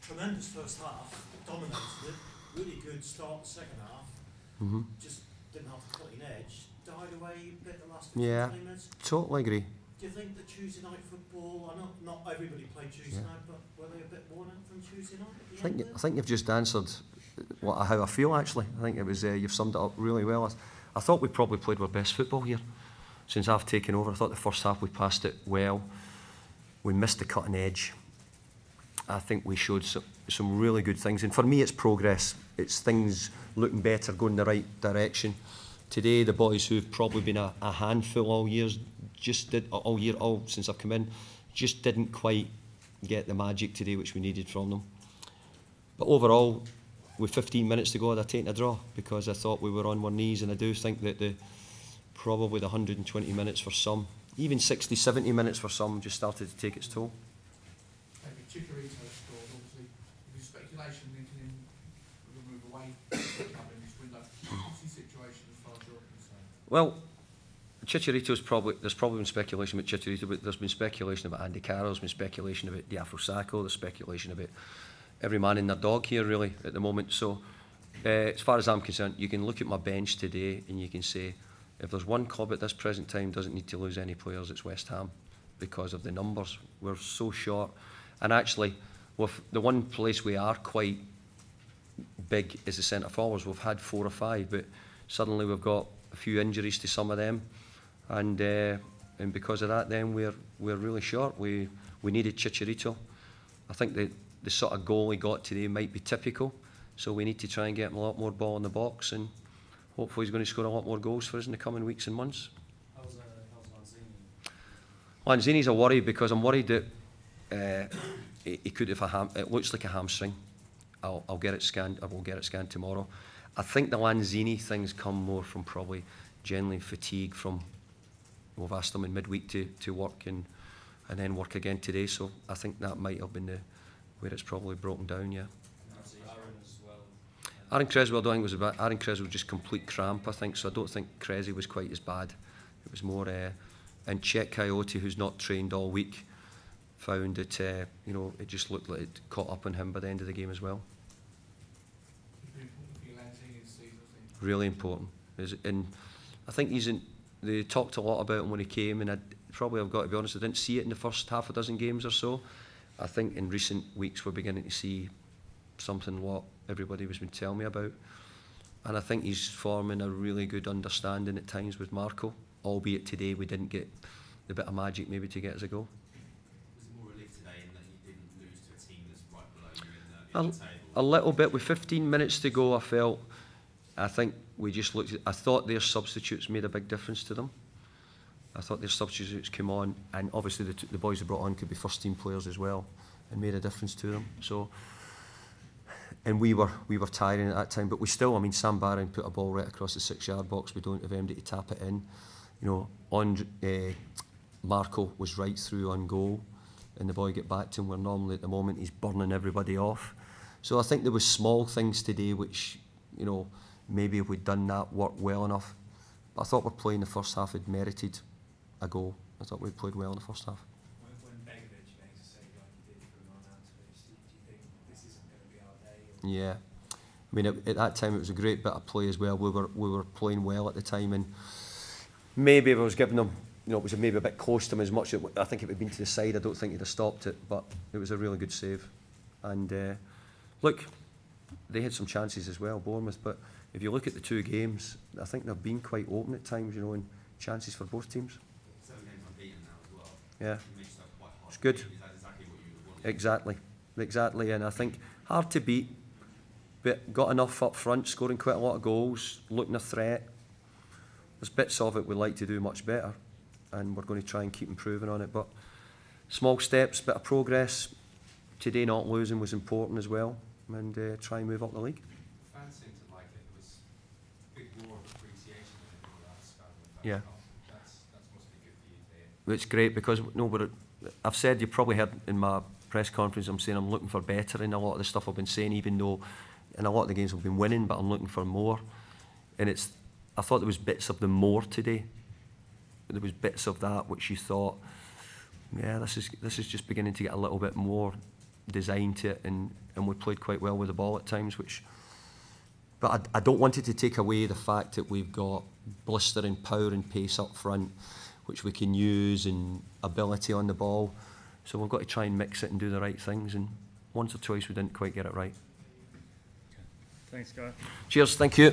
tremendous first half, dominated it, really good start the second half, just didn't have the cutting edge, died away a bit the last 15 minutes. Totally agree. Do you think the Tuesday night football, I know not everybody played Tuesday night, but were they a bit worn out from Tuesday night? I think you've just answered how I feel, actually. I think it was you've summed it up really well. I thought we probably played our best football here since I've taken over. I thought the first half we passed it well. We missed the cutting edge. I think we showed some really good things. And for me, it's progress. It's things looking better, going the right direction. Today, the boys who've probably been a handful all since I've come in, just didn't quite get the magic today which we needed from them. But overall, with 15 minutes to go, I'd have taken a draw because I thought we were on our knees, and I do think that probably the 120 minutes for some, even 60, 70 minutes for some, just started to take its toll. Maybe Chicharito scored, obviously. There's speculation linking him with a move away in this window. What's the situation as far as you're concerned? Well, Chicharito's there's probably been speculation about Chicharito, but there's been speculation about Andy Carroll, there's been speculation about Diafra Sakho, there's speculation about every man and their dog here really at the moment. So as far as I'm concerned, you can look at my bench today and you can say, if there's one club at this present time doesn't need to lose any players, it's West Ham, because of the numbers. We're so short. And actually, with the one place we are quite big is the centre forwards. We've had 4 or 5, but suddenly we've got a few injuries to some of them, and because of that, then we're really short. We needed Chicharito. I think the sort of goal he got today might be typical, so we need to try and get him a lot more ball in the box, and hopefully he's going to score a lot more goals for us in the coming weeks and months. How's Lanzini? Lanzini's a worry because I'm worried that he could have it looks like a hamstring. I'll get it scanned. I will get it scanned tomorrow. I think the Lanzini things come more from probably generally fatigue from, we've asked him in midweek to work and then work again today, so I think that might have been where it's probably broken down, yeah. Aaron as well. Aaron Creswell, I don't think it was about Aaron Creswell, just complete cramp, I think, so I don't think Cressy was quite as bad. It was more, and Czech Coyote, who's not trained all week, found that it just looked like it caught up on him by the end of the game as well. Really important. And I think they talked a lot about him when he came, and I've got to be honest, I didn't see it in the first half a dozen games or so. I think in recent weeks we're beginning to see something what everybody was been telling me about. And I think he's forming a really good understanding at times with Marco, albeit today we didn't get the bit of magic maybe to get us a goal. Was it more relief today in that you didn't lose to a team that's right below you in the table? A little bit. With 15 minutes to go, I think we just looked at, I thought their substitutes made a big difference to them. I thought their substitutes came on, and obviously the boys they brought on could be first team players as well, and made a difference to them. So, and we were tiring at that time, but we still, I mean, Sam Barron put a ball right across the 6-yard box. We don't have anybody to tap it in. Marco was right through on goal, and the boy get back to him, where normally at the moment he's burning everybody off. So I think there was small things today which, maybe if we'd done that work well enough. But I thought we're playing the first half had merited a goal. I thought we played well in the first half. When Begovic makes a save like he did for Ronaldo, do you think this isn't going to be our day? Yeah. I mean, at that time it was a great bit of play as well. We were playing well at the time, and maybe if I was giving them, it was maybe a bit close to him as much. I think if it had been to the side, I don't think he'd have stopped it, but it was a really good save. And look, they had some chances as well, Bournemouth, but if you look at the 2 games, I think they've been quite open at times, and chances for both teams. 7 games unbeaten now as well. Yeah. You made yourself quite hard. It's good. Is that exactly what you would want? Exactly, and I think hard to beat, but got enough up front, scoring quite a lot of goals, looking a threat. There's bits of it we'd like to do much better, and we're going to try and keep improving on it, but small steps, bit of progress. Today not losing was important as well, and try and move up the league. Fans seem to like it. There was a big war of appreciation in the last spell. Yeah. That's must be good for you to hear. It's great because I've said, you probably heard in my press conference, I'm saying I'm looking for better in a lot of the stuff I've been saying, even though in a lot of the games we've been winning, but I'm looking for more. And I thought there was bits of the more today. There was bits of that which you thought, yeah, this is just beginning to get a little bit more design to it, and we played quite well with the ball at times, but I don't want it to take away the fact that we've got blistering power and pace up front, which we can use, and ability on the ball. So we've got to try and mix it and do the right things, and once or twice we didn't quite get it right. Thanks, Guy. Cheers, thank you.